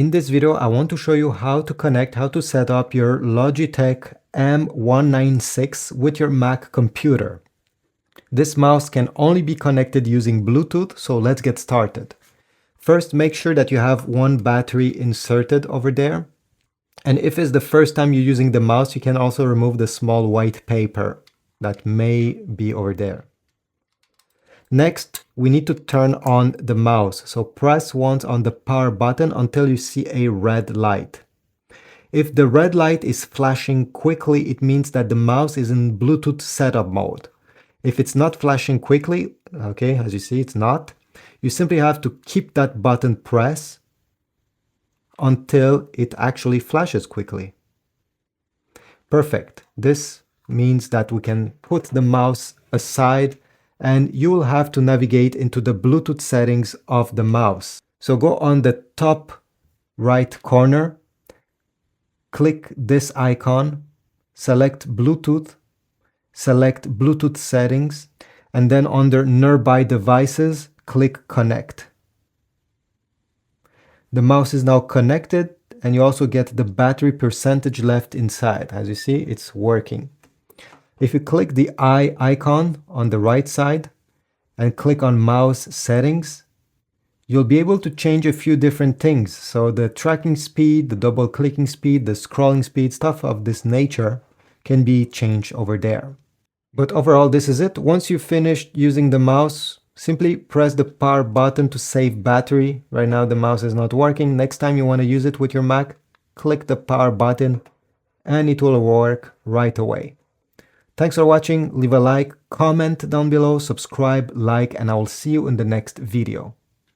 In this video, I want to show you how to set up your Logitech M196 with your Mac computer. This mouse can only be connected using Bluetooth, so let's get started. First, make sure that you have one battery inserted over there. And if it's the first time you're using the mouse, you can also remove the small white paper that may be over there. Next, we need to turn on the mouse. So press once on the power button until you see a red light. If the red light is flashing quickly, it means that the mouse is in Bluetooth setup mode. If it's not flashing quickly, okay, as you see, it's not, you simply have to keep that button pressed until it actually flashes quickly. Perfect. This means that we can put the mouse aside and you will have to navigate into the Bluetooth settings of the mouse. So go on the top right corner, click this icon, select Bluetooth, select Bluetooth settings, and then under nearby devices, click connect. The mouse is now connected and you also get the battery percentage left inside. As you see, it's working. If you click the eye icon on the right side and click on mouse settings, you'll be able to change a few different things. So the tracking speed, the double clicking speed, the scrolling speed, stuff of this nature can be changed over there. But overall, this is it. Once you've finished using the mouse, simply press the power button to save battery. Right now the mouse is not working. Next time you want to use it with your Mac, click the power button and it will work right away. Thanks for watching. Leave a like, comment down below, subscribe, like, and I will see you in the next video.